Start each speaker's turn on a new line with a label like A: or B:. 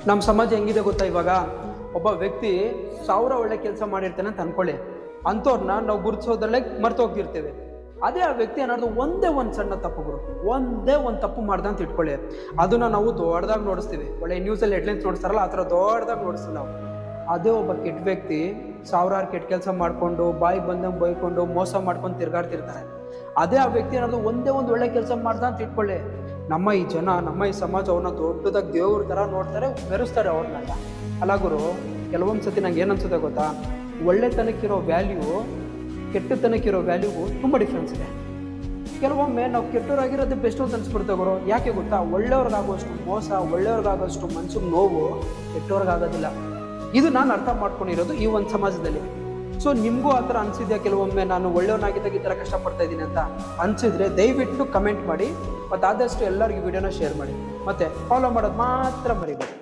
A: ನಮ್ಮ ಸಮಾಜ ಹೆಂಗಿದೆ ಗೊತ್ತಾ? ಇವಾಗ ಒಬ್ಬ ವ್ಯಕ್ತಿ 1000 ಒಳ್ಳೆ ಕೆಲಸ ಮಾಡಿರ್ತಾನೆ ಅಂತ ಅನ್ಕೊಳ್ಳಿ, ಅಂಥವ್ರನ್ನ ನಾವು ಗುರುತಿಸೋದ್ರಲ್ಲೇ ಮರ್ತೋಗ್ತಿರ್ತೇವೆ. ಅದೇ ಆ ವ್ಯಕ್ತಿ ಏನಾದ್ರು ಒಂದೇ ಒಂದು ಸಣ್ಣ ತಪ್ಪುಗಳು, ಒಂದೇ ಒಂದು ತಪ್ಪು ಮಾಡ್ದ ಅಂತ ಇಟ್ಕೊಳ್ಳಿ, ಅದನ್ನ ನಾವು ದೊಡ್ಡದಾಗಿ ನೋಡಿಸ್ತೀವಿ. ಒಳ್ಳೆ ನ್ಯೂಸಲ್ಲಿ ಹೆಡ್ಲೈನ್ಸ್ ನೋಡಿಸ್ತಾರಲ್ಲ, ಆ ಥರ ದೊಡ್ಡದಾಗಿ ನೋಡಿಸ್ತೀವಿ ನಾವು. ಅದೇ ಒಬ್ಬ ಕೆಟ್ಟ ವ್ಯಕ್ತಿ 1000 ಕೆಟ್ಟ ಕೆಲಸ ಮಾಡಿಕೊಂಡು ಬಾಯಿಗೆ ಬಂದಂಗೆ ಬೈಕೊಂಡು ಮೋಸ ಮಾಡ್ಕೊಂಡು ತಿರ್ಗಾಡ್ತಿರ್ತಾರೆ. ಅದೇ ಆ ವ್ಯಕ್ತಿ ಏನಾದ್ರು ಒಂದೇ ಒಂದು ಒಳ್ಳೆ ಕೆಲಸ ಮಾಡ್ದ ಅಂತ ಇಟ್ಕೊಳ್ಳಿ, ನಮ್ಮ ಈ ಜನ, ನಮ್ಮ ಈ ಸಮಾಜ ಅವ್ರನ್ನ ದೊಡ್ಡದಾಗಿ ದೇವ್ರ ಥರ ನೋಡ್ತಾರೆ, ಮೆರೆಸ್ತಾರೆ ಅವ್ರನ್ನೆಲ್ಲ. ಅಲ್ಲ ಗುರು, ಕೆಲವೊಂದು ಸತಿ ನಂಗೆ ಏನು ಅನ್ಸುತ್ತೆ ಗೊತ್ತಾ, ಒಳ್ಳೆತನಕ್ಕಿರೋ ವ್ಯಾಲ್ಯೂ ಕೆಟ್ಟತನಕ್ಕಿರೋ ವ್ಯಾಲ್ಯೂಗೂ ತುಂಬ ಡಿಫ್ರೆನ್ಸ್ ಇದೆ. ಕೆಲವೊಮ್ಮೆ ನಾವು ಕೆಟ್ಟವರಾಗಿರೋದೇ ಬೆಸ್ಟ್ ಅಂತ ಅನ್ಸ್ಬಿಡ್ತೇವೆ ಗುರು. ಯಾಕೆ ಗೊತ್ತಾ? ಒಳ್ಳೆಯವ್ರಿಗಾಗೋಷ್ಟು ಮೋಸ, ಒಳ್ಳೆಯವ್ರಿಗಾಗೋಷ್ಟು ಮನ್ಸಿಗೆ ನೋವು ಕೆಟ್ಟವ್ರಿಗಾಗೋದಿಲ್ಲ. ಇದು ನಾನು ಅರ್ಥ ಮಾಡ್ಕೊಂಡಿರೋದು ಈ ಒಂದು ಸಮಾಜದಲ್ಲಿ. ಸೊ ನಿಮಗೂ ಆ ಥರ ಅನಿಸಿದ್ಯಾ? ಕೆಲವೊಮ್ಮೆ ನಾನು ಒಳ್ಳೆಯವನಾಗಿದ್ದಾಗ ಈ ಥರ ಕಷ್ಟಪಡ್ತಾ ಇದ್ದೀನಿ ಅಂತ ಅನಿಸಿದ್ರೆ ದಯವಿಟ್ಟು ಕಮೆಂಟ್ ಮಾಡಿ, ಮತ್ತು ಆದಷ್ಟು ಎಲ್ಲರಿಗೂ ವಿಡಿಯೋನ ಶೇರ್ ಮಾಡಿ, ಮತ್ತು ಫಾಲೋ ಮಾಡೋದು ಮಾತ್ರ ಮರಿಬೇಡಿ.